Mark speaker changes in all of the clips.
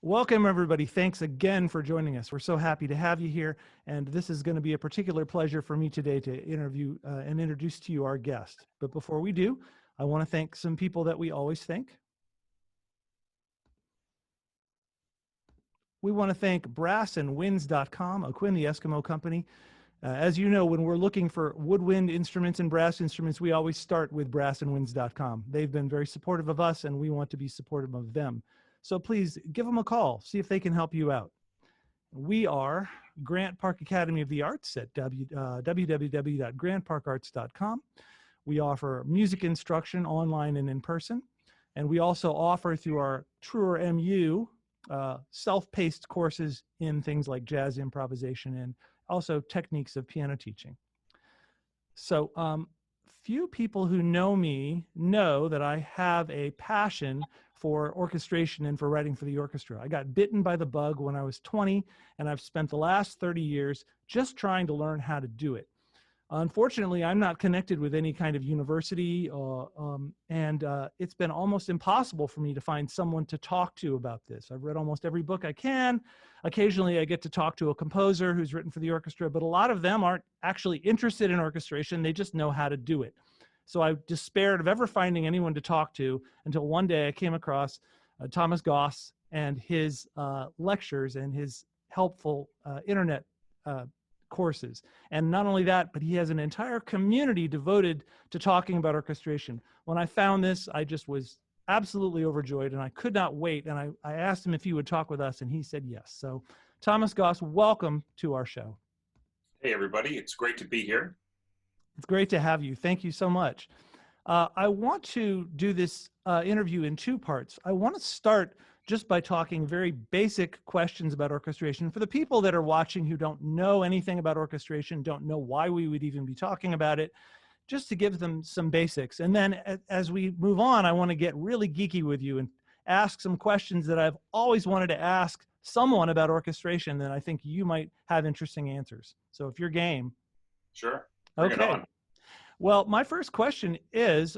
Speaker 1: Welcome, everybody. Thanks again for joining us. We're so happy to have you here. And this is going to be a particular pleasure for me today to interview and introduce to you our guest. But before we do, I want to thank some people that we always thank. We want to thank brassandwinds.com, O'Quinn the Eskimo company. As you know, when we're looking for woodwind instruments and brass instruments, we always start with brassandwinds.com. They've been very supportive of us, and we want to be supportive of them. So please give them a call, see if they can help you out. We are Grant Park Academy of the Arts at www.grantparkarts.com. We offer music instruction online and in person. And we also offer through our TruerMU self-paced courses in things like jazz improvisation and also techniques of piano teaching. So few people who know me know that I have a passion for orchestration and for writing for the orchestra. I got bitten by the bug when I was 20, and I've spent the last 30 years just trying to learn how to do it. Unfortunately, I'm not connected with any kind of university, and it's been almost impossible for me to find someone to talk to about this. I've read almost every book I can. Occasionally, I get to talk to a composer who's written for the orchestra, but a lot of them aren't actually interested in orchestration. They just know how to do it. So I despaired of ever finding anyone to talk to until one day I came across Thomas Goss and his lectures and his helpful internet courses. And not only that, but he has an entire community devoted to talking about orchestration. When I found this, I just was absolutely overjoyed, and I could not wait. And I asked him if he would talk with us, and he said yes. So Thomas Goss, welcome to our show.
Speaker 2: Hey, everybody. It's great to be here.
Speaker 1: It's great to have you. Thank you so much. I want to do this interview in two parts. I want to start just by talking very basic questions about orchestration. For the people that are watching who don't know anything about orchestration, don't know why we would even be talking about it, just to give them some basics. And then as we move on, I want to get really geeky with you and ask some questions that I've always wanted to ask someone about orchestration that I think you might have interesting answers. So if you're game.
Speaker 2: Sure. Bring it on.
Speaker 1: Well, my first question is,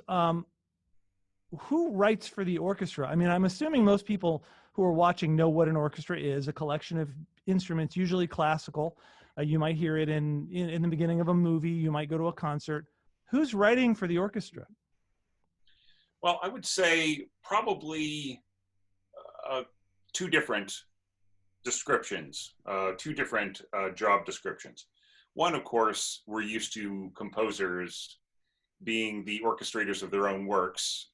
Speaker 1: who writes for the orchestra? I mean, I'm assuming most people who are watching know what an orchestra is, a collection of instruments, usually classical. You might hear it in the beginning of a movie. You might go to a concert. Who's writing for the orchestra?
Speaker 2: Well, I would say probably two different descriptions, two different job descriptions. One, of course, we're used to composers being the orchestrators of their own works,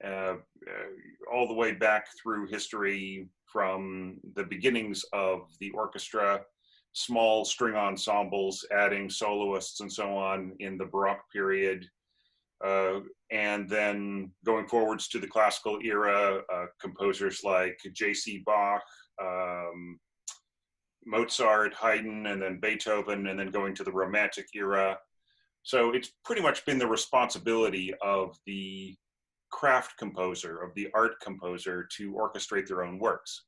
Speaker 2: all the way back through history from the beginnings of the orchestra, small string ensembles, adding soloists and so on in the Baroque period, and then going forwards to the classical era, composers like J.C. Bach, Mozart, Haydn, and then Beethoven, and then going to the Romantic era. So it's pretty much been the responsibility of the craft composer, of the art composer, to orchestrate their own works.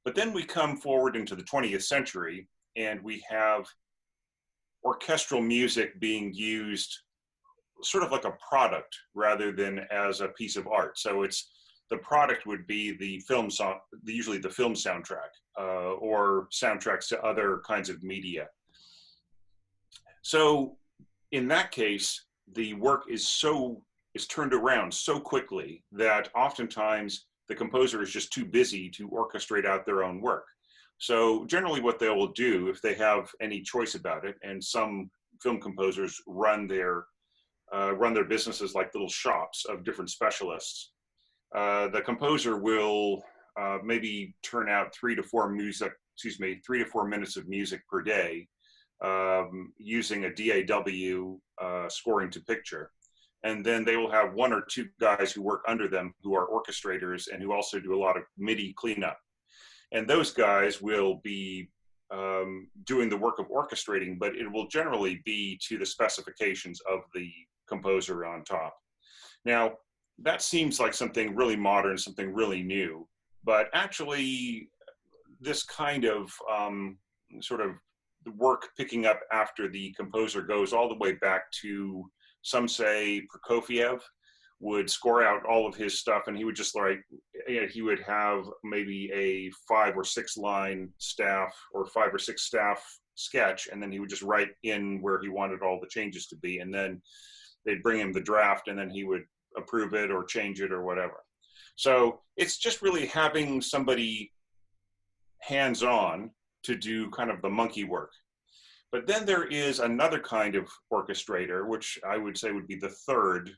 Speaker 2: But then we come forward into the 20th century, and we have orchestral music being used sort of like a product rather than as a piece of art. So the product would be the film song, usually the film soundtrack, or soundtracks to other kinds of media. So in that case, the work is turned around so quickly that oftentimes the composer is just too busy to orchestrate out their own work. So generally what they will do, if they have any choice about it, and some film composers run their businesses like little shops of different specialists, the composer will maybe turn out 3 to 4 minutes of music per day, using a DAW scoring to picture. And then they will have 1 or 2 guys who work under them who are orchestrators and who also do a lot of MIDI cleanup. And those guys will be doing the work of orchestrating, but it will generally be to the specifications of the composer on top. Now, that seems like something really modern, something really new, but actually this kind of sort of the work picking up after the composer goes all the way back to, some say, Prokofiev, would score out all of his stuff, and he would just like, he would have maybe a 5 or 6 line staff or 5 or 6 staff sketch, and then he would just write in where he wanted all the changes to be, and then they'd bring him the draft, and then he would approve it or change it or whatever. So it's just really having somebody hands-on to do kind of the monkey work. But then there is another kind of orchestrator, which I would say would be the third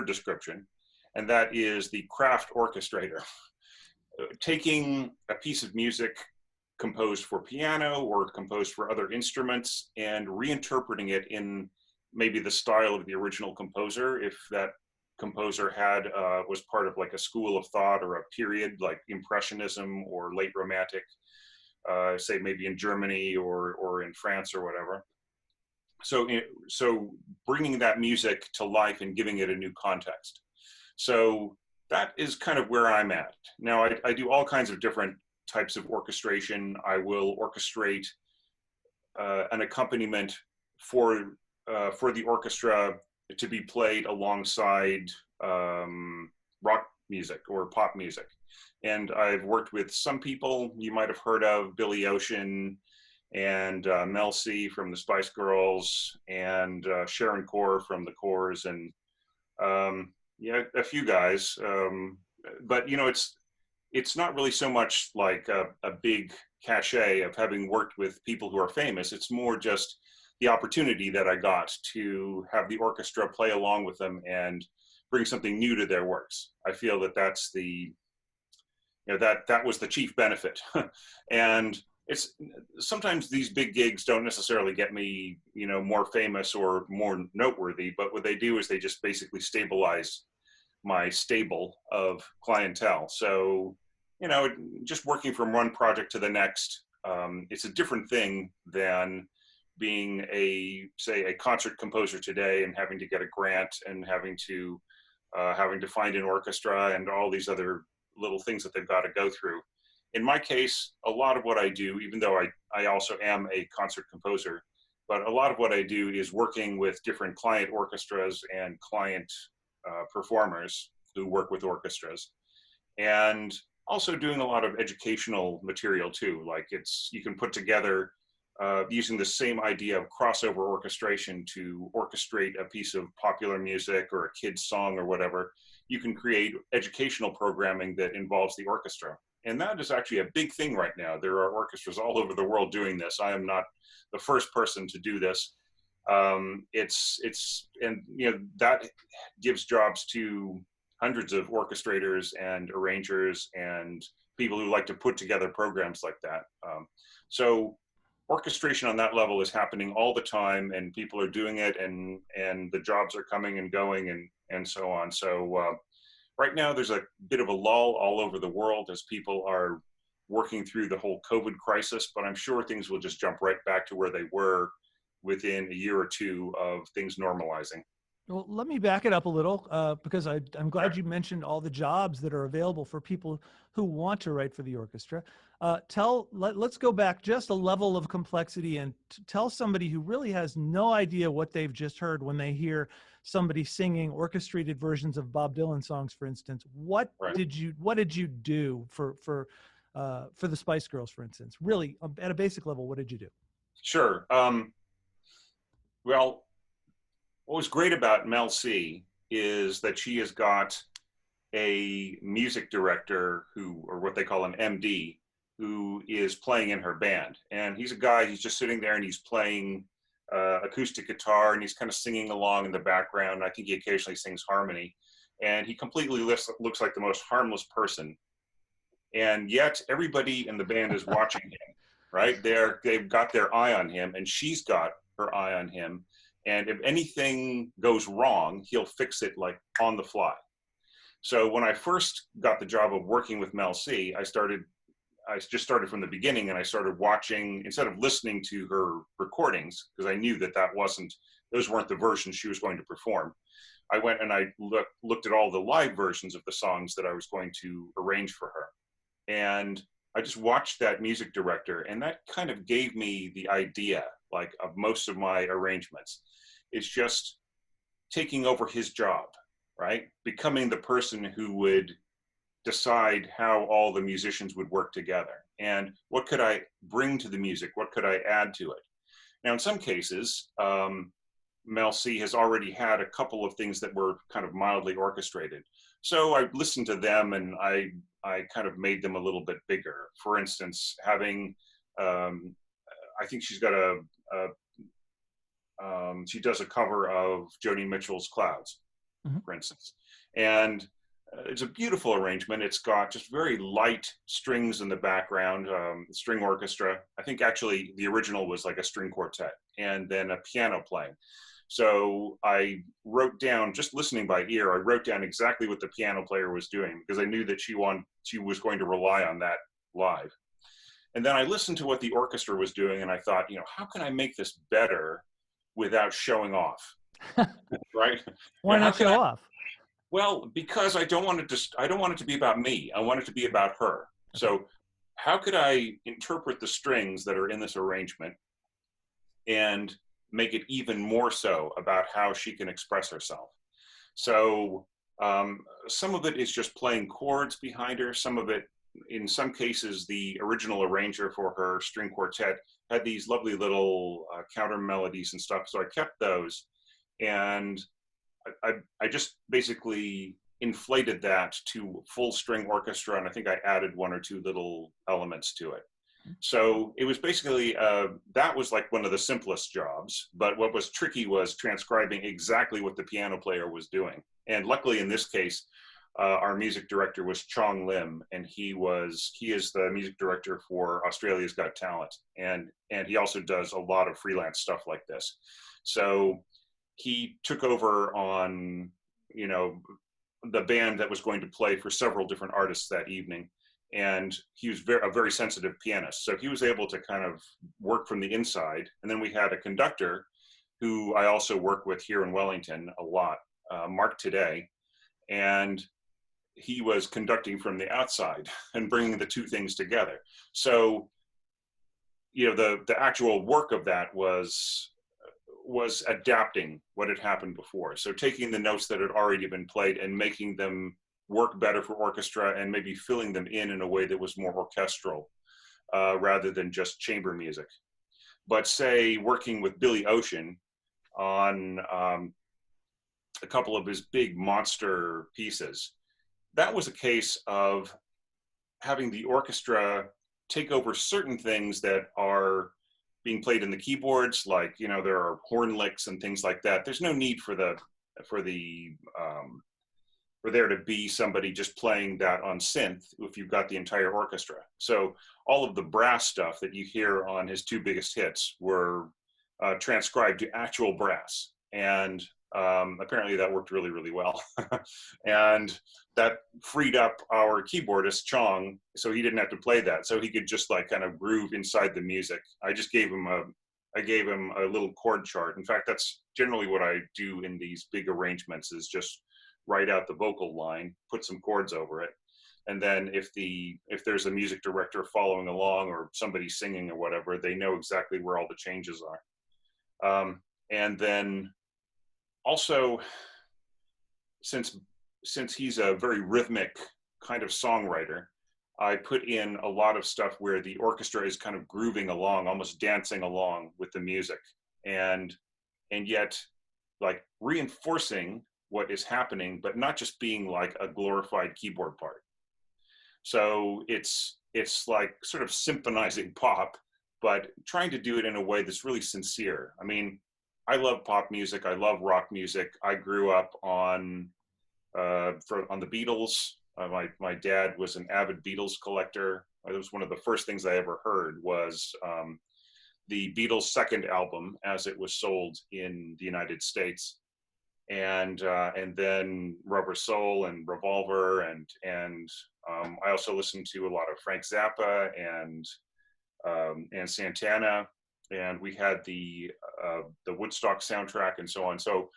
Speaker 2: description, and that is the craft orchestrator. Taking a piece of music composed for piano or composed for other instruments and reinterpreting it in maybe the style of the original composer, if that composer had was part of like a school of thought or a period like Impressionism or late Romantic, say maybe in Germany or in France or whatever. So bringing that music to life and giving it a new context. So that is kind of where I'm at. Now I do all kinds of different types of orchestration. I will orchestrate an accompaniment for the orchestra to be played alongside rock music or pop music. And I've worked with some people you might have heard of, Billy Ocean and Mel C from the Spice Girls, and Sharon Corr from the Corrs, and yeah, a few guys. But you know, it's not really so much like a big cachet of having worked with people who are famous. It's more just the opportunity that I got to have the orchestra play along with them and bring something new to their works. I feel that that's the, you know, that was the chief benefit. And it's sometimes these big gigs don't necessarily get me, you know, more famous or more noteworthy, but what they do is they just basically stabilize my stable of clientele. So, you know, just working from one project to the next, it's a different thing than being say a concert composer today and having to get a grant and having to find an orchestra and all these other little things that they've got to go through. In my case, a lot of what I do, even though I also am a concert composer, but a lot of what I do is working with different client orchestras and client performers who work with orchestras, and also doing a lot of educational material too. Like you can put together using the same idea of crossover orchestration to orchestrate a piece of popular music or a kid's song or whatever. You can create educational programming that involves the orchestra. And that is actually a big thing right now. There are orchestras all over the world doing this. I am not the first person to do this. And you know, that gives jobs to hundreds of orchestrators and arrangers and people who like to put together programs like that. So orchestration on that level is happening all the time, and people are doing it, and the jobs are coming and going and so on. So right now there's a bit of a lull all over the world as people are working through the whole COVID crisis, but I'm sure things will just jump right back to where they were within a year or two of things normalizing.
Speaker 1: Well, let me back it up a little because I'm glad you mentioned all the jobs that are available for people who want to write for the orchestra. Let's go back just a level of complexity and tell somebody who really has no idea what they've just heard when they hear somebody singing orchestrated versions of Bob Dylan songs, for instance. What did you do for the Spice Girls, for instance? Really, at a basic level, what did you do?
Speaker 2: Sure. Well, what was great about Mel C is that she has got a music director or what they call an MD, who is playing in her band. And he's a guy, he's just sitting there and he's playing acoustic guitar and he's kind of singing along in the background. I think he occasionally sings harmony. And he completely looks like the most harmless person. And yet everybody in the band is watching him, right? They've got their eye on him, and she's got her eye on him. And if anything goes wrong, he'll fix it like on the fly. So when I first got the job of working with Mel C, I just started from the beginning, and I started watching, instead of listening to her recordings, because I knew those weren't the versions she was going to perform. I went and I looked at all the live versions of the songs that I was going to arrange for her. And I just watched that music director, and that kind of gave me the idea, like, of most of my arrangements. It's just taking over his job right? Becoming the person who would decide how all the musicians would work together and what could I bring to the music, what could I add to it. Now, in some cases, Mel C has already had a couple of things that were kind of mildly orchestrated. So I listened to them and I kind of made them a little bit bigger. For instance, having, I think she's got she does a cover of Joni Mitchell's Clouds,
Speaker 1: Mm-hmm.
Speaker 2: for instance. And it's a beautiful arrangement. It's got just very light strings in the background, string orchestra. I think actually the original was like a string quartet and then a piano playing. So I wrote down, just listening by ear, I wrote down exactly what the piano player was doing because I knew that she was going to rely on that live. And then I listened to what the orchestra was doing and I thought, how can I make this better without showing off? Right?
Speaker 1: Why
Speaker 2: How
Speaker 1: not
Speaker 2: can
Speaker 1: show
Speaker 2: I?
Speaker 1: off?
Speaker 2: Well, because I don't want it to. I don't want it to be about me. I want it to be about her.
Speaker 1: Okay.
Speaker 2: So, how could I interpret the strings that are in this arrangement and make it even more so about how she can express herself? So, some of it is just playing chords behind her. Some of it, in some cases, the original arranger for her string quartet had these lovely little counter melodies and stuff. So I kept those, and I just basically inflated that to full string orchestra, and I think I added one or two little elements to it. So it was basically, that was like one of the simplest jobs, but what was tricky was transcribing exactly what the piano player was doing. And luckily in this case, our music director was Chong Lim, and he is the music director for Australia's Got Talent. And he also does a lot of freelance stuff like this. So he took over on, the band that was going to play for several different artists that evening. And he was a very sensitive pianist. So he was able to kind of work from the inside. And then we had a conductor who I also work with here in Wellington a lot, Mark Today. And he was conducting from the outside and bringing the two things together. So, the actual work of that was adapting what had happened before. So taking the notes that had already been played and making them work better for orchestra and maybe filling them in a way that was more orchestral rather than just chamber music. But say working with Billy Ocean on a couple of his big monster pieces, that was a case of having the orchestra take over certain things that are being played in the keyboards, like, there are horn licks and things like that. There's no need for there to be somebody just playing that on synth if you've got the entire orchestra. So all of the brass stuff that you hear on his two biggest hits were transcribed to actual brass. And apparently that worked really, really well. And that freed up our keyboardist, Chong, so he didn't have to play that. So he could just like kind of groove inside the music. I gave him a little chord chart. In fact, that's generally what I do in these big arrangements, is just write out the vocal line, put some chords over it. And then if there's a music director following along or somebody singing or whatever, they know exactly where all the changes are. And then also, since he's a very rhythmic kind of songwriter, I put in a lot of stuff where the orchestra is kind of grooving along, almost dancing along with the music, and yet like reinforcing what is happening, but not just being like a glorified keyboard part. So it's like sort of symphonizing pop, but trying to do it in a way that's really sincere. I mean, I love pop music. I love rock music. I grew up on the Beatles. My dad was an avid Beatles collector. It was one of the first things I ever heard was the Beatles' second album as it was sold in the United States, and then Rubber Soul and Revolver, and I also listened to a lot of Frank Zappa and Santana. And we had the Woodstock soundtrack and so on. So,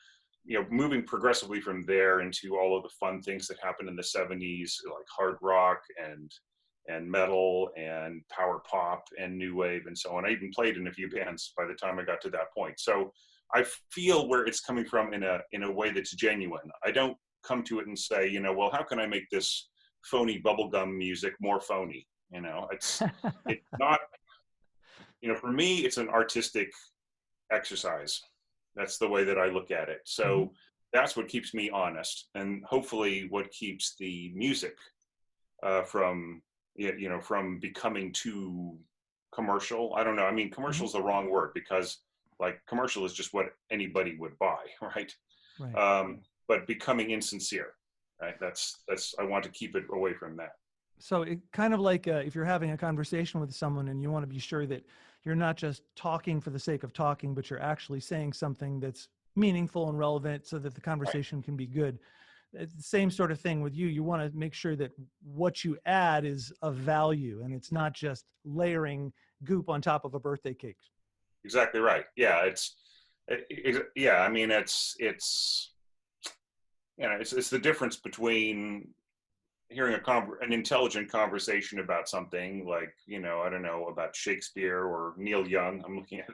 Speaker 2: moving progressively from there into all of the fun things that happened in the 70s, like hard rock and metal and power pop and new wave and so on. I even played in a few bands by the time I got to that point. So I feel where it's coming from in a way that's genuine. I don't come to it and say, you know, well, how can I make this phony bubblegum music more phony? You know, it's not, you know, for me, it's an artistic exercise. That's the way that I look at it.
Speaker 1: Mhm.
Speaker 2: So that's what keeps me honest, and hopefully what keeps the music from, you know, from becoming too commercial. I don't know. I mean, commercial
Speaker 1: Mhm.
Speaker 2: is the wrong word, because like commercial is just what anybody would buy, right?
Speaker 1: Right.
Speaker 2: But becoming insincere, right? That's I want to keep it away from that.
Speaker 1: So it kind of like if you're having a conversation with someone and you want to be sure that you're not just talking for the sake of talking, but you're actually saying something that's meaningful and relevant so that the
Speaker 2: Right.
Speaker 1: conversation can be good. It's the same sort of thing with you. You want to make sure that what you add is of value and it's not just layering goop on top of a birthday cake.
Speaker 2: Exactly right. Yeah, yeah. I mean, you know, it's the difference between hearing an intelligent conversation about something like, you know, I don't know, about Shakespeare or Neil Young. I'm looking at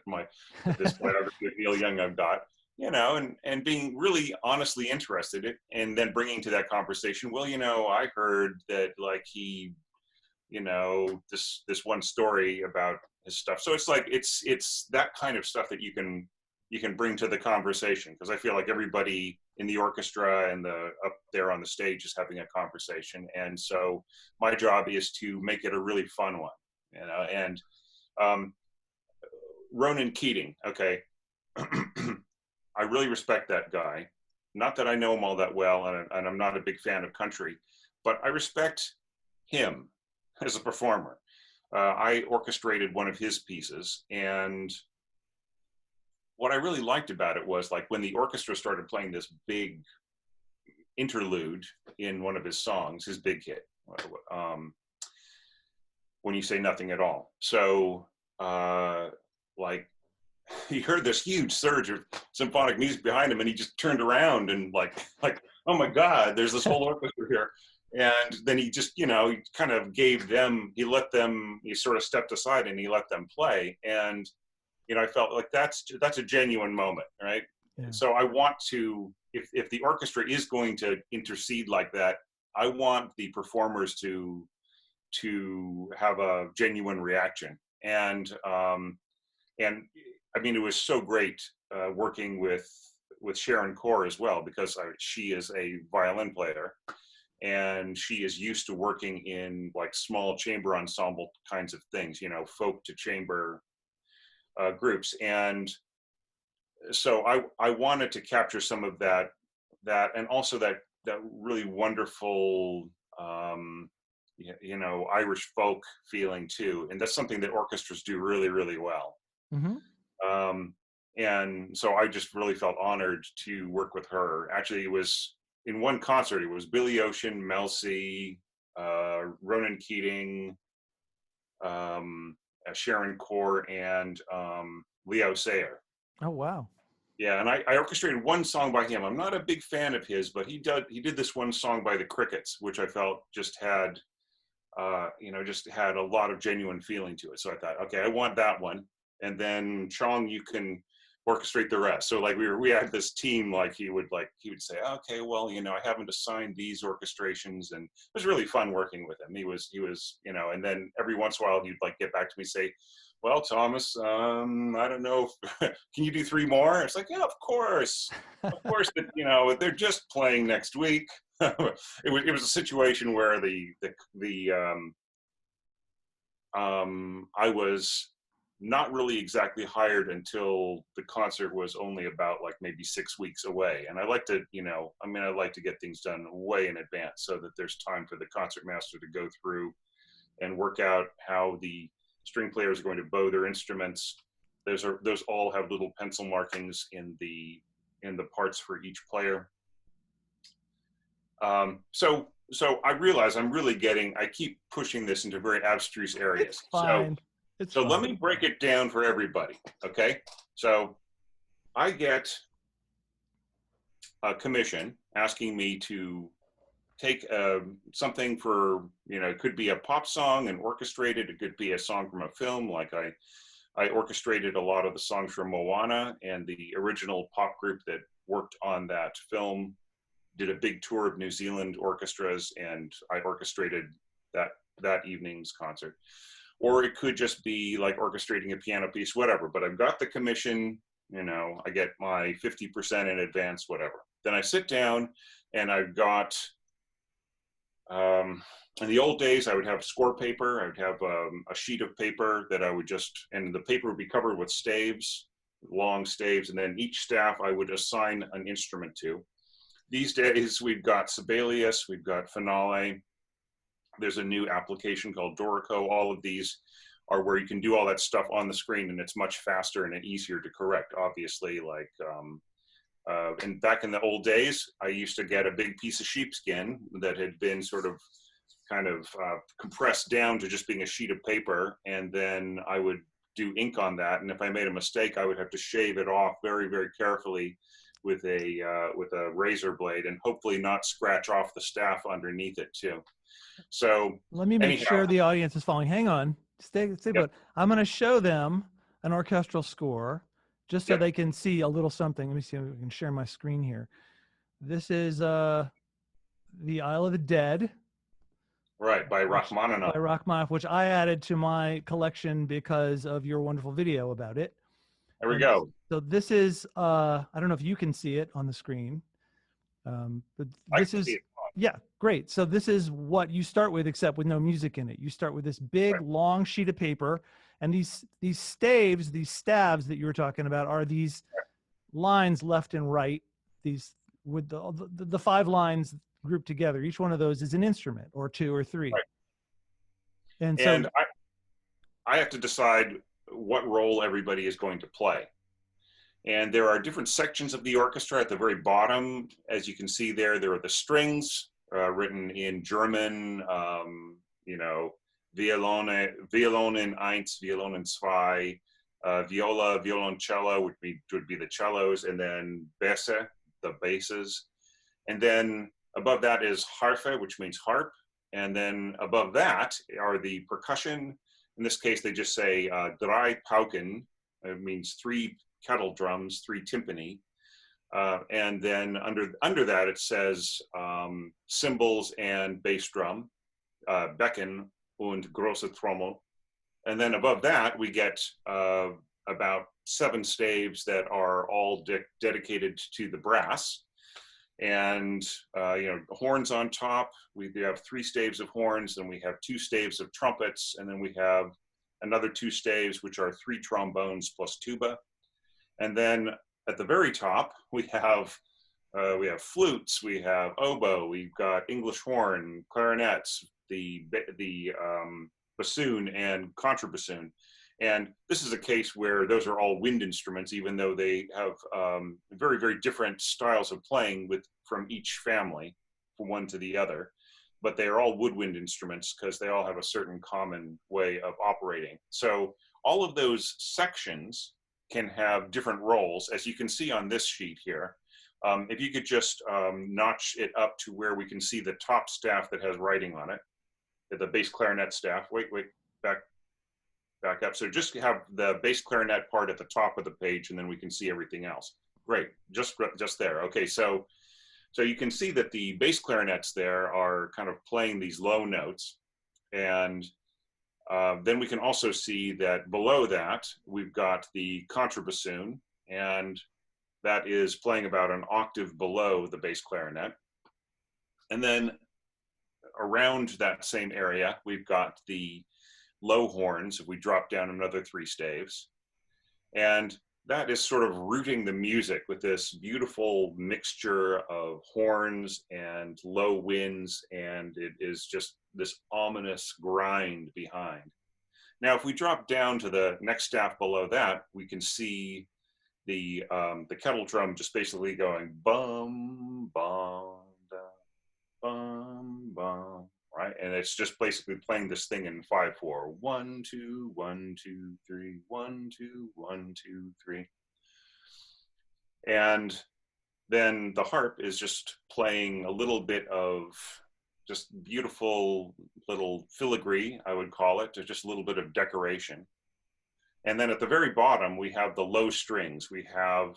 Speaker 2: at this biography of Neil Young I've got, you know, and being really honestly interested in, and then bringing to that conversation, well, you know, I heard that like he, you know, this one story about his stuff. So it's like it's that kind of stuff that you can bring to the conversation, because I feel like everybody in the orchestra and the up there on the stage is having a conversation, and so my job is to make it a really fun one, you know. And um, Ronan Keating, okay, I really respect that guy. Not that I know him all that well, and I'm not a big fan of country, but I respect him as a performer. I orchestrated one of his pieces, and what I really liked about it was like when the orchestra started playing this big interlude in one of his songs, his big hit, um, When You Say Nothing at All. So, like, he heard this huge surge of symphonic music behind him, and he just turned around and like, oh my God, there's this whole orchestra here. And then he just, you know, he kind of gave them, he sort of stepped aside and he let them play. And you know, I felt like that's a genuine moment, right?
Speaker 1: Yeah.
Speaker 2: So I want to, if the orchestra is going to intercede like that, I want the performers to have a genuine reaction. And I mean, it was so great working with Sharon Core as well, because she is a violin player, and she is used to working in like small chamber ensemble kinds of things, you know, folk to chamber groups. And so I wanted to capture some of that, and also that really wonderful, you know, Irish folk feeling too. And that's something that orchestras do really, really well.
Speaker 1: Hmm.
Speaker 2: Um, and so I just really felt honored to work with her. Actually, it was in one concert. It was Billy Ocean, Mel C, Ronan Keating, um, Sharon Core, and Leo Sayer.
Speaker 1: Oh, wow.
Speaker 2: Yeah, and I orchestrated one song by him. I'm not a big fan of his, but he did this one song by the Crickets, which I felt just had you know, just had a lot of genuine feeling to it. So I thought, okay, I want that one, and then Chong, you can orchestrate the rest. So like we had this team, like he would say, okay, well, you know, I haven't assigned these orchestrations, and it was really fun working with him. He was, you know, and then every once in a while he'd like get back to me and say, well, Thomas, I don't know, can you do 3 more? It's like, yeah, of course, that, you know, they're just playing next week. It was a situation where I was not really exactly hired until the concert was only about like maybe 6 weeks away. And I like to, you know, I mean, I like to get things done way in advance so that there's time for the concert master to go through and work out how the string players are going to bow their instruments. Those all have little pencil markings in the parts for each player. So I realize I keep pushing this into very abstruse
Speaker 1: It's
Speaker 2: areas.
Speaker 1: fine. It's
Speaker 2: So let
Speaker 1: fine.
Speaker 2: me break it down for everybody. Okay. So I get a commission asking me to take something for, you know, it could be a pop song and orchestrate it. It could be a song from a film. Like I orchestrated a lot of the songs from Moana and the original pop group that worked on that film. did a big tour of New Zealand orchestras, and I orchestrated that evening's concert. Or it could just be like orchestrating a piano piece, whatever. But I've got the commission, you know, I get my 50% in advance, whatever. Then I sit down and I've got, in the old days, I would have score paper. I would have a sheet of paper that I would just, and the paper would be covered with staves, long staves, and then each staff I would assign an instrument to. These days, we've got Sibelius, we've got Finale. There's a new application called Dorico. All of these are where you can do all that stuff on the screen, and it's much faster and easier to correct, obviously. Like, and back in the old days, I used to get a big piece of sheepskin that had been sort of kind of compressed down to just being a sheet of paper, and then I would do ink on that. And if I made a mistake, I would have to shave it off very, very carefully with a razor blade, and hopefully not scratch off the staff underneath it too. So
Speaker 1: Let me make sure the audience is following. Hang on, stay put. I'm going to show them an orchestral score just so they can see a little something. Let me see if I can share my screen here. This is the Isle of the Dead.
Speaker 2: Right, by Rachmaninoff.
Speaker 1: By Rachmaninoff, which I added to my collection because of your wonderful video about it.
Speaker 2: There we go.
Speaker 1: So this is, I don't know if you can see it on the screen, but this is, yeah, great. So this is what you start with, except with no music in it. You start with this big, long sheet of paper, and these staves, these stabs that you were talking about are these lines left and right, these with the 5 lines grouped together. Each one of those is an instrument, or 2 or 3.
Speaker 2: Right.
Speaker 1: And so
Speaker 2: I have to decide what role everybody is going to play. And there are different sections of the orchestra. At the very bottom, as you can see there are the strings written in German, you know, Violonen 1, Violonen 2, viola, violoncello would be the cellos, and then Bässe, the basses. And then above that is Harfe, which means harp. And then above that are the percussion. In this case, they just say drei Pauken. It means 3 kettle drums, 3 timpani. And then under that, it says cymbals and bass drum, Becken und große Trommel. And then above that, we get about 7 staves that are all dedicated to the brass. And, you know, horns on top. We have 3 staves of horns, and we have 2 staves of trumpets, and then we have another 2 staves, which are 3 trombones plus tuba. And then at the very top, we have flutes, we have oboe, we've got English horn, clarinets, the bassoon and contrabassoon. And this is a case where those are all wind instruments, even though they have very, very different styles of playing from each family, from one to the other. But they are all woodwind instruments because they all have a certain common way of operating. So all of those sections can have different roles, as you can see on this sheet here. If you could just notch it up to where we can see the top staff that has writing on it, the bass clarinet staff. Wait, back up. So just have the bass clarinet part at the top of the page, and then we can see everything else. Great, just there. Okay, so you can see that the bass clarinets there are kind of playing these low notes, and then we can also see that below that we've got the contrabassoon, and that is playing about an octave below the bass clarinet. And then around that same area, we've got the low horns, if we drop down another 3 staves. And that is sort of rooting the music with this beautiful mixture of horns and low winds, and it is just this ominous grind behind. Now, if we drop down to the next staff below that, we can see the kettle drum just basically going bum, bum, da, bum, bum. Right, and it's just basically playing this thing in 5/4. 1 2 1 2 3 1 2 1 2 3. And then the harp is just playing a little bit of just beautiful little filigree, I would call it, just a little bit of decoration. And then at the very bottom, we have the low strings. We have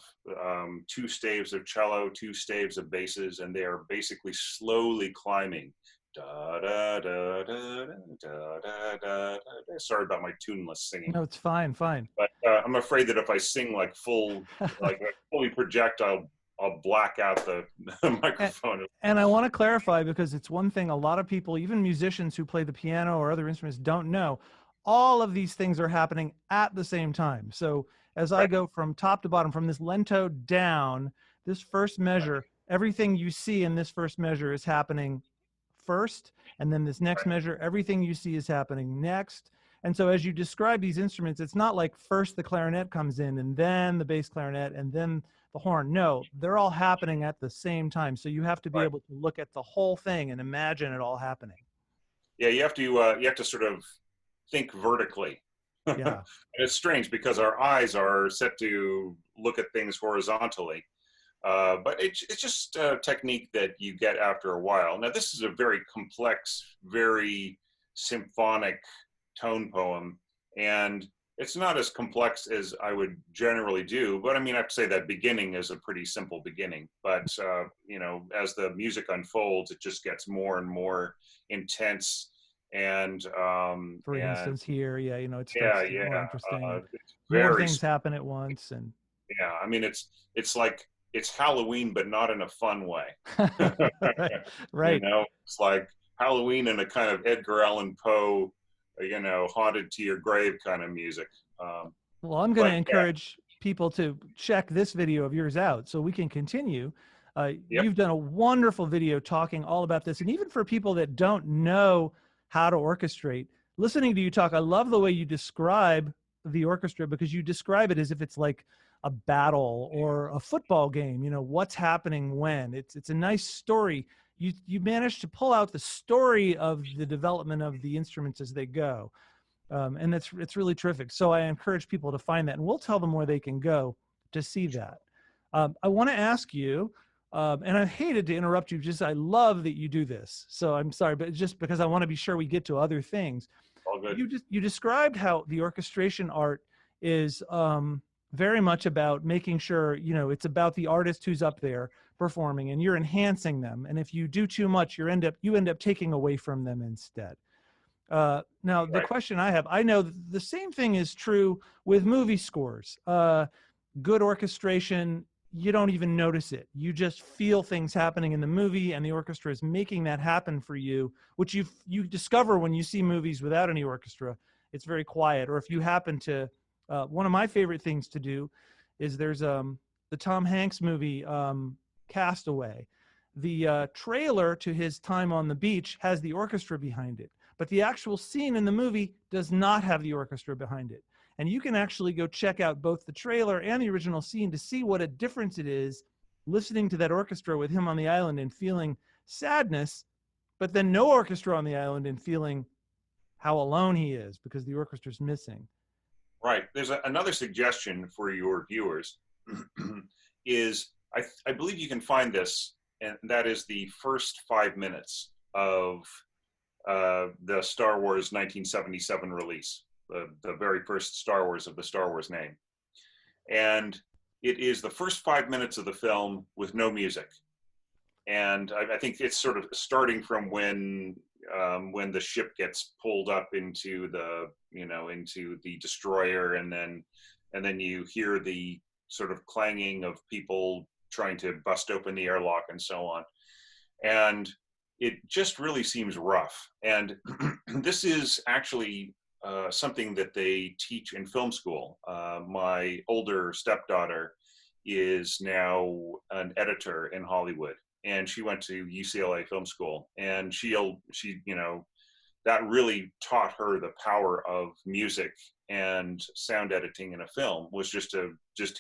Speaker 2: 2 staves of cello, 2 staves of basses, and they are basically slowly climbing. Da, da, da, da, da, da, da, da. Sorry about my tuneless singing,
Speaker 1: No, it's fine, fine.
Speaker 2: but I'm afraid that if I sing like fully project, I'll black out the
Speaker 1: And,
Speaker 2: microphone.
Speaker 1: and I want to clarify, because it's one thing a lot of people, even musicians who play the piano or other instruments, don't know. All of these things are happening at the same time. So as I
Speaker 2: Right,
Speaker 1: go from top to bottom, from this lento down, this first
Speaker 2: right,
Speaker 1: measure, everything you see in this first measure is happening first, and then this next
Speaker 2: right.
Speaker 1: measure, everything you see is happening next. And so as you describe these instruments, it's not like first the clarinet comes in and then the bass clarinet and then the horn. No, they're all happening at the same time. So you have to be
Speaker 2: Right.
Speaker 1: able to look at the whole thing and imagine it all happening.
Speaker 2: Yeah, you have to sort of think vertically. And
Speaker 1: Yeah.
Speaker 2: it's strange because our eyes are set to look at things horizontally. But it's just a technique that you get after a while. Now, this is a very complex, very symphonic tone poem, and it's not as complex as I would generally do. But I mean, I have to say that beginning is a pretty simple beginning. But you know, as the music unfolds, it just gets more and more intense.
Speaker 1: For
Speaker 2: And
Speaker 1: instance, here, yeah, it
Speaker 2: yeah,
Speaker 1: starts to get more
Speaker 2: yeah,
Speaker 1: interesting and
Speaker 2: it's
Speaker 1: more
Speaker 2: very
Speaker 1: things happen at once. And
Speaker 2: yeah. I mean, it's like it's Halloween, but not in a fun way.
Speaker 1: right,
Speaker 2: You
Speaker 1: right.
Speaker 2: know, it's like Halloween in a kind of Edgar Allan Poe, haunted to your grave kind of music. Um,
Speaker 1: Well, I'm going to
Speaker 2: but yeah,
Speaker 1: encourage people to check this video of yours out so we can continue.
Speaker 2: yep,
Speaker 1: You've done a wonderful video talking all about this. And even for people that don't know how to orchestrate, listening to you talk, I love the way you describe the orchestra, because you describe it as if it's like a battle or a football game, what's happening when. It's a nice story. You managed to pull out the story of the development of the instruments as they go. And it's really terrific. So I encourage people to find that, and we'll tell them where they can go to see that. I want to ask you, and I hated to interrupt you, just I love that you do this. So I'm sorry, but just because I want to be sure we get to other things.
Speaker 2: all good.
Speaker 1: You described how the orchestration art is very much about making sure, it's about the artist who's up there performing, and you're enhancing them. And if you do too much, you end up taking away from them instead. Now, the
Speaker 2: Right,
Speaker 1: question I have, I know the same thing is true with movie scores. Good orchestration, you don't even notice it. You just feel things happening in the movie, and the orchestra is making that happen for you, which you discover when you see movies without any orchestra. It's very quiet. Or if you happen to, one of my favorite things to do is there's the Tom Hanks movie, Castaway. The trailer to his time on the beach has the orchestra behind it, but the actual scene in the movie does not have the orchestra behind it. And you can actually go check out both the trailer and the original scene to see what a difference it is listening to that orchestra with him on the island and feeling sadness, but then no orchestra on the island and feeling how alone he is because the orchestra's missing.
Speaker 2: right. There's another suggestion for your viewers. Is I believe you can find this, and that is the first 5 minutes of the Star Wars 1977 release, the very first Star Wars of the Star Wars name. And it is the first 5 minutes of the film with no music. And I think it's sort of starting from when the ship gets pulled up into into the destroyer, and then you hear the sort of clanging of people trying to bust open the airlock and so on. And it just really seems rough. And this is actually something that they teach in film school. My older stepdaughter is now an editor in Hollywood, and she went to UCLA Film School, and that really taught her the power of music and sound editing in a film, was just to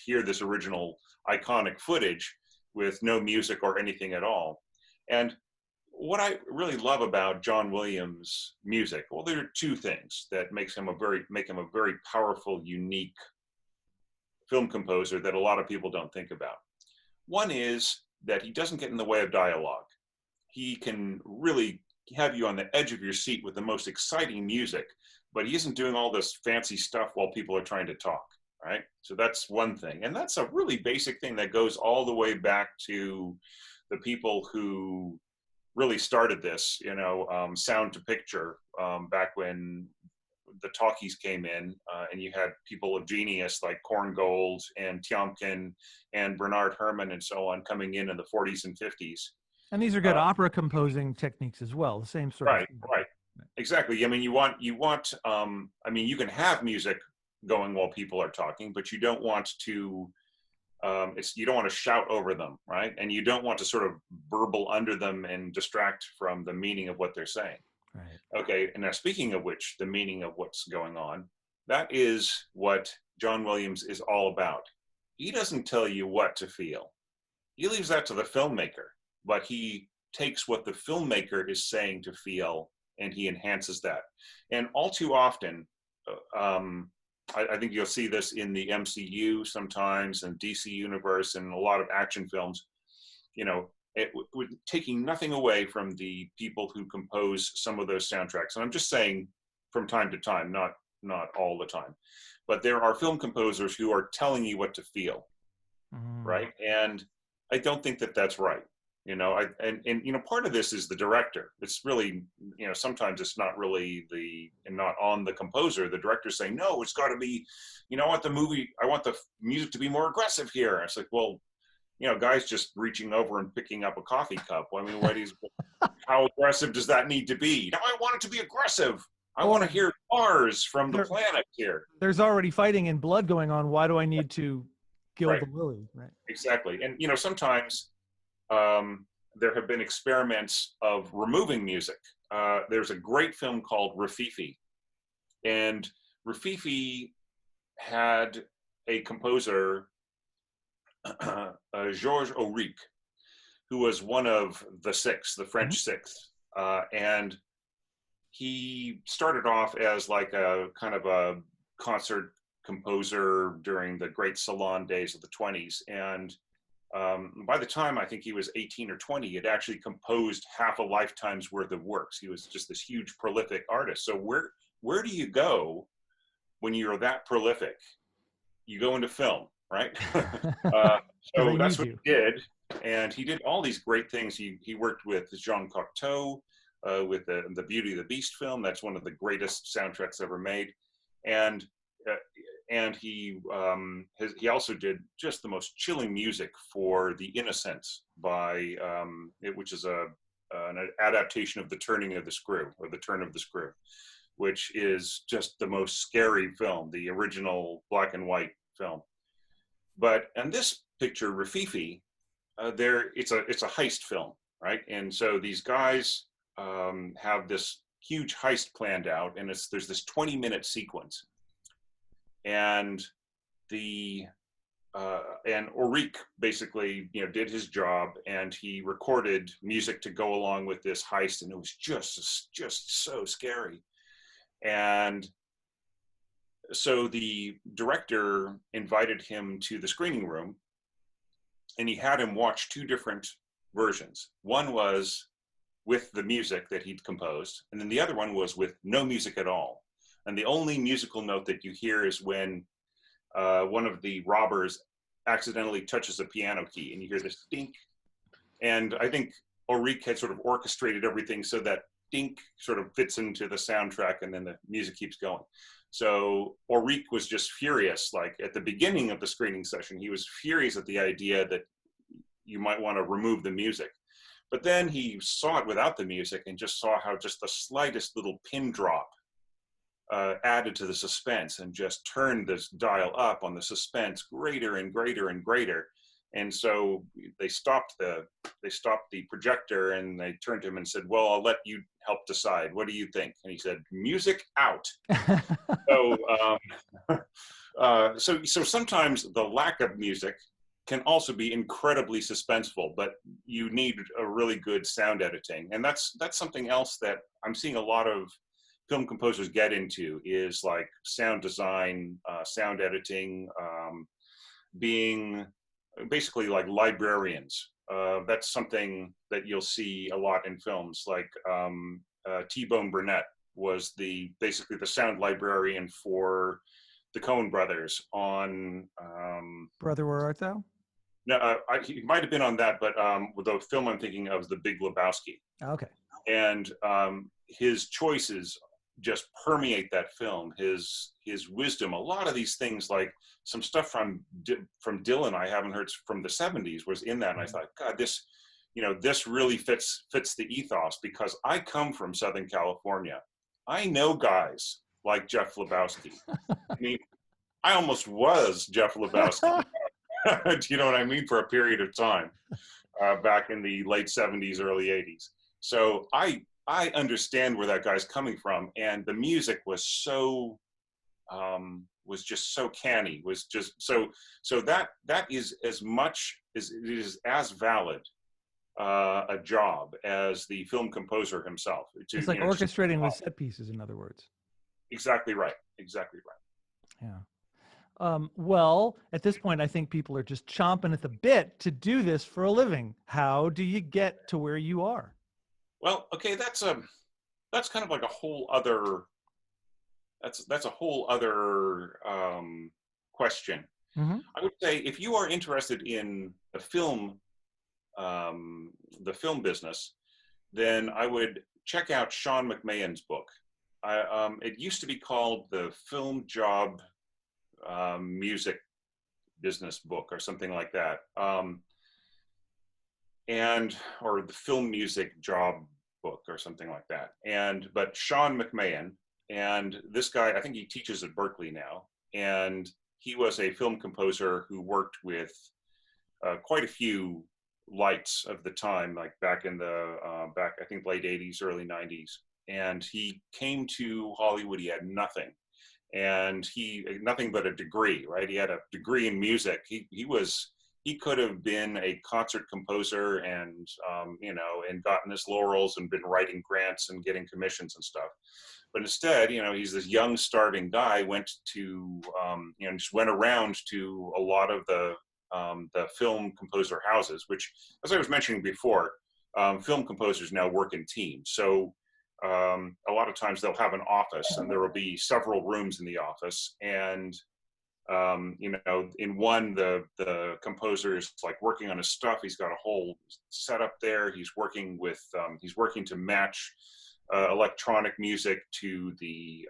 Speaker 2: hear this original iconic footage with no music or anything at all. And what I really love about John Williams' music, well, there are two things that make him a very powerful, unique film composer that a lot of people don't think about. One is that he doesn't get in the way of dialogue. He can really have you on the edge of your seat with the most exciting music, but he isn't doing all this fancy stuff while people are trying to talk, right? So that's one thing. And that's a really basic thing that goes all the way back to the people who really started this, sound to picture, back when the talkies came in, and you had people of genius like Korngold and Tiomkin and Bernard Herrmann and so on coming in the 40s and 50s.
Speaker 1: And these are good opera composing techniques as well, the same sort of
Speaker 2: Right,
Speaker 1: thing.
Speaker 2: right. Exactly. I mean, you want, you can have music going while people are talking, but you don't want to, you don't want to shout over them, right? And you don't want to sort of burble under them and distract from the meaning of what they're saying.
Speaker 1: Right.
Speaker 2: Okay, and now speaking of which, the meaning of what's going on, that is what John Williams is all about. He doesn't tell you what to feel. He leaves that to the filmmaker, but he takes what the filmmaker is saying to feel and he enhances that. And all too often, I think you'll see this in the MCU sometimes, and DC Universe, and a lot of action films, taking nothing away from the people who compose some of those soundtracks. And I'm just saying from time to time, not all the time. But there are film composers who are telling you what to feel, right? And I don't think that that's right. Part of this is the director. It's really, sometimes it's not really not on the composer. The director's saying, no, it's got to be, I want the music to be more aggressive here. It's like, well, guys just reaching over and picking up a coffee cup. I mean, how aggressive does that need to be? No, I want it to be aggressive. I want to hear bars from the planet here.
Speaker 1: There's already fighting and blood going on. Why do I need to gild
Speaker 2: Right.
Speaker 1: the lily? Right.
Speaker 2: Exactly. And, sometimes there have been experiments of removing music. There's a great film called Rafifi. And Rafifi had a composer, Georges Auric, who was one of the six, the French six. And he started off as like a kind of a concert composer during the great salon days of the 20s. And by the time I think he was 18 or 20, he had actually composed half a lifetime's worth of works. He was just this huge, prolific artist. So where do you go when you're that prolific? You go into film, right? So that's what he did. And he did all these great things. He worked with Jean Cocteau, with the Beauty of the Beast film. That's one of the greatest soundtracks ever made. And he also did just the most chilling music for The Innocents which is an adaptation of The Turning of the Screw, or The Turn of the Screw, which is just the most scary film, the original black and white film. But in this picture, Rafifi, it's a heist film, right? And so these guys have this huge heist planned out, and there's this 20-minute sequence. And and Auric basically, did his job, and he recorded music to go along with this heist, and it was just so scary. And so the director invited him to the screening room, and he had him watch two different versions. One was with the music that he'd composed, and then the other one was with no music at all. And the only musical note that you hear is when one of the robbers accidentally touches a piano key, and you hear this dink. And I think Auric had sort of orchestrated everything so that dink sort of fits into the soundtrack, and then the music keeps going. So Auric was just furious. Like at the beginning of the screening session, he was furious at the idea that you might want to remove the music. But then he saw it without the music and just saw how just the slightest little pin drop added to the suspense and just turned this dial up on the suspense greater and greater and greater. And so they stopped the projector, and they turned to him and said, well, I'll let you help decide. What do you think? And he said, music out. So sometimes the lack of music can also be incredibly suspenseful, but you need a really good sound editing. And that's something else that I'm seeing a lot of film composers get into, is like sound design, sound editing, being basically like librarians That's something that you'll see a lot in films. Like T-Bone Burnett was basically the sound librarian for the Coen brothers on
Speaker 1: Brother, Where Art Thou?
Speaker 2: no, he might have been on that, but the film I'm thinking of is The Big Lebowski.
Speaker 1: Okay.
Speaker 2: And his choices just permeate that film. His wisdom. A lot of these things, like some stuff from Dylan, I haven't heard from the '70s, was in that, and I thought, God, this really fits the ethos, because I come from Southern California. I know guys like Jeff Lebowski. I mean, I almost was Jeff Lebowski. Do you know what I mean? For a period of time, back in the late '70s, early '80s. So I understand where that guy's coming from, and the music was just so canny. Was just so that is as much as it is as valid a job as the film composer himself.
Speaker 1: It's like orchestrating with set pieces, in other words.
Speaker 2: Exactly right. Exactly right.
Speaker 1: Yeah. Well, at this point, I think people are just chomping at the bit to do this for a living. How do you get to where you are?
Speaker 2: Well, okay, that's kind of like a whole other that's a whole other question.
Speaker 1: Mm-hmm.
Speaker 2: I would say if you are interested in the film business, then I would check out Sean McMahon's book. It used to be called the Film Job Music Business Book or something like that, or the Film Music Job Book or something like that. But Sean McMahon, and this guy, I think he teaches at Berkeley now, and he was a film composer who worked with quite a few lights of the time, like back in the I think late '80s, early '90s. And he came to Hollywood. He had nothing, and nothing but a degree, right? He had a degree in music. He could have been a concert composer and and gotten his laurels and been writing grants and getting commissions and stuff. But instead, he's this young starving guy, just went around to a lot of the film composer houses, which, as I was mentioning before, film composers now work in teams. So a lot of times they'll have an office, and there will be several rooms in the office. And in one, the composer is like working on his stuff. He's got a whole setup there. He's working to match electronic music to the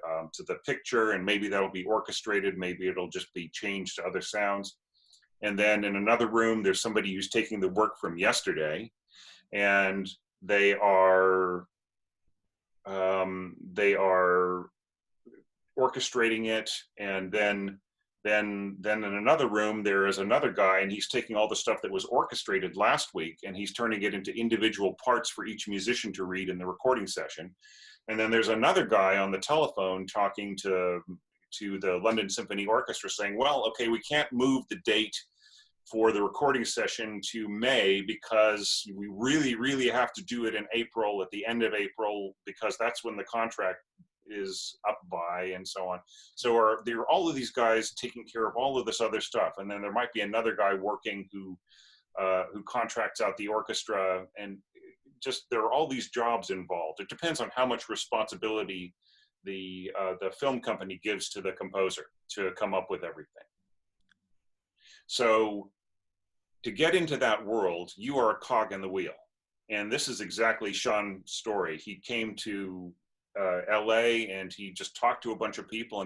Speaker 2: picture, and maybe that'll be orchestrated. Maybe it'll just be changed to other sounds. And then in another room, there's somebody who's taking the work from yesterday, and they are orchestrating it. And then in another room, there is another guy, and he's taking all the stuff that was orchestrated last week, and he's turning it into individual parts for each musician to read in the recording session. And then there's another guy on the telephone talking to the London Symphony Orchestra, saying, well, okay, we can't move the date for the recording session to May because we really, really have to do it in April, at the end of April, because that's when the contract is up by, and so on. So there are all of these guys taking care of all of this other stuff, and then there might be another guy working who contracts out the orchestra, and just there are all these jobs involved. It depends on how much responsibility the film company gives to the composer to come up with everything. So to get into that world, you are a cog in the wheel. And this is exactly Sean's story. He came to LA, and he just talked to a bunch of people,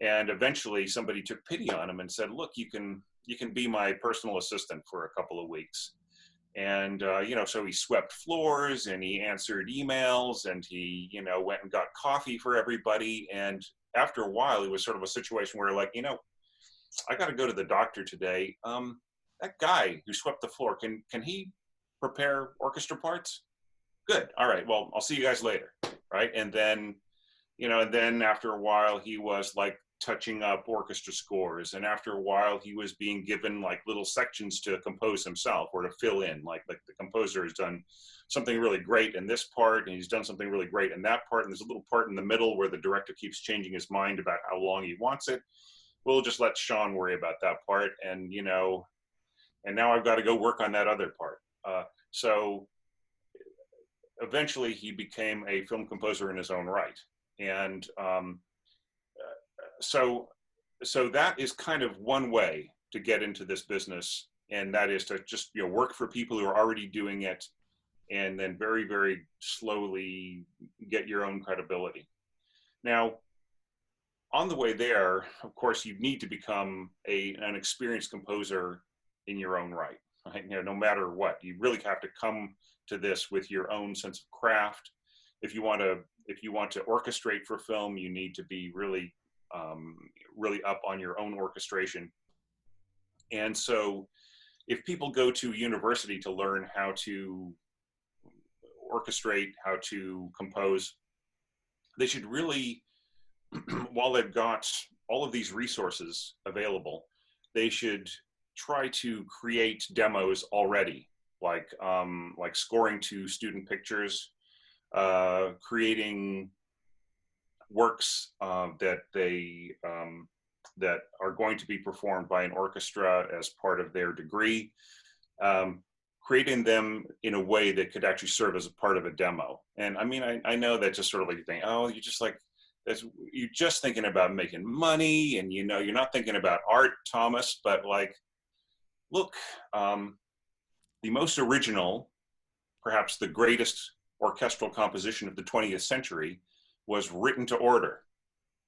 Speaker 2: and eventually somebody took pity on him and said, look, you can be my personal assistant for a couple of weeks. And so he swept floors, and he answered emails, and he went and got coffee for everybody. And after a while, it was sort of a situation where, like, I got to go to the doctor today. That guy who swept the floor, can he prepare orchestra parts? Good. All right. Well, I'll see you guys later. Right. And then, after a while, he was like touching up orchestra scores. And after a while, he was being given like little sections to compose himself or to fill in. Like the composer has done something really great in this part, and he's done something really great in that part. And there's a little part in the middle where the director keeps changing his mind about how long he wants it. We'll just let Sean worry about that part. And, and now I've got to go work on that other part. So eventually he became a film composer in his own right. And so that is kind of one way to get into this business, and that is to just work for people who are already doing it, and then very, very slowly get your own credibility. Now, on the way there, of course, you need to become an experienced composer in your own right. No matter what, you really have to come to this with your own sense of craft. If you want to orchestrate for film, you need to be really up on your own orchestration. And so if people go to university to learn how to orchestrate, how to compose, they should really, while they've got all of these resources available, they should try to create demos already, like scoring to student pictures, creating works that are going to be performed by an orchestra as part of their degree, creating them in a way that could actually serve as a part of a demo. And I mean, I know that just sort of like you think, oh, you're just thinking about making money, and you're not thinking about art, Thomas. But like, look, the most original, perhaps the greatest orchestral composition of the 20th century was written to order,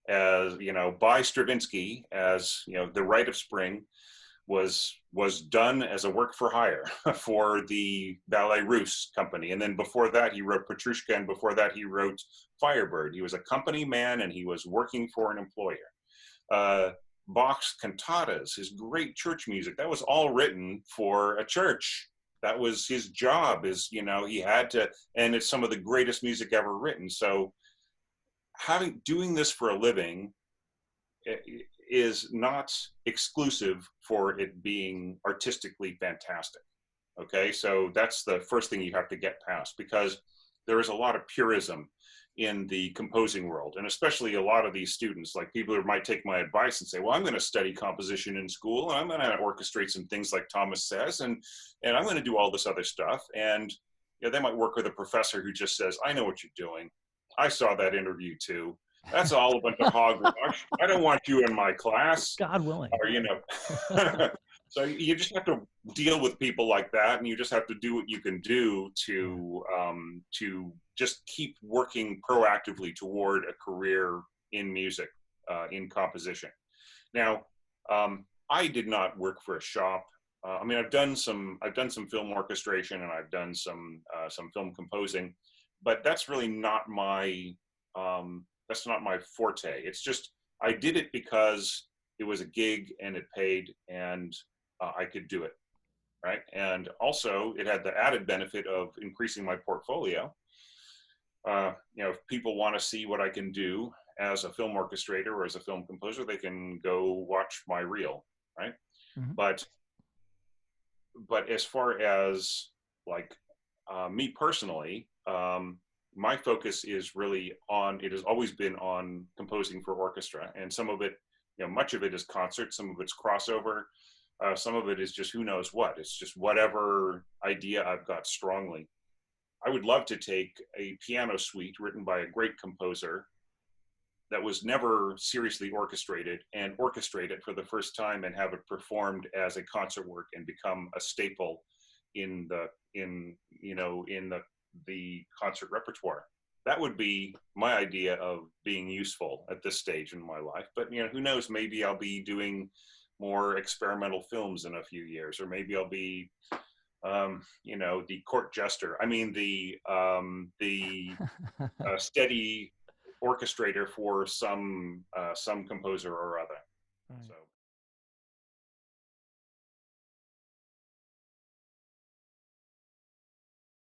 Speaker 2: as by Stravinsky, as The Rite of Spring was done as a work for hire for the Ballet Russe company. And then before that, he wrote Petrushka, and before that, he wrote Firebird. He was a company man, and he was working for an employer. Bach's cantatas, his great church music, that was all written for a church. That was his job, he had to, and it's some of the greatest music ever written. So doing this for a living is not exclusive for it being artistically fantastic. Okay, so that's the first thing you have to get past, because there is a lot of purism in the composing world, and especially a lot of these students, like people who might take my advice and say, well, I'm going to study composition in school, and I'm going to orchestrate some things like Thomas says, and I'm going to do all this other stuff. And they might work with a professor who just says, I know what you're doing. I saw that interview too. That's all a bunch of hogwash. I don't want you in my class.
Speaker 1: God willing.
Speaker 2: Or, so you just have to deal with people like that, and you just have to do what you can do to just keep working proactively toward a career in music, in composition. Now, I did not work for a shop. I mean, I've done some film orchestration, and I've done some film composing, but that's really not my forte. It's just, I did it because it was a gig and it paid, and I could do it, right? And also it had the added benefit of increasing my portfolio. If people want to see what I can do as a film orchestrator or as a film composer, they can go watch my reel, right?
Speaker 1: Mm-hmm.
Speaker 2: But as far as like me personally, my focus is really it has always been on composing for orchestra, and some of it, much of it is concert, some of it's crossover, some of it is just who knows what. It's just whatever idea I've got strongly. I would love to take a piano suite written by a great composer that was never seriously orchestrated and orchestrate it for the first time and have it performed as a concert work and become a staple in the concert repertoire. That would be my idea of being useful at this stage in my life. But who knows, maybe I'll be doing more experimental films in a few years, or maybe I'll be the court jester. I mean, the steady orchestrator for some composer or other.
Speaker 1: Right.
Speaker 2: So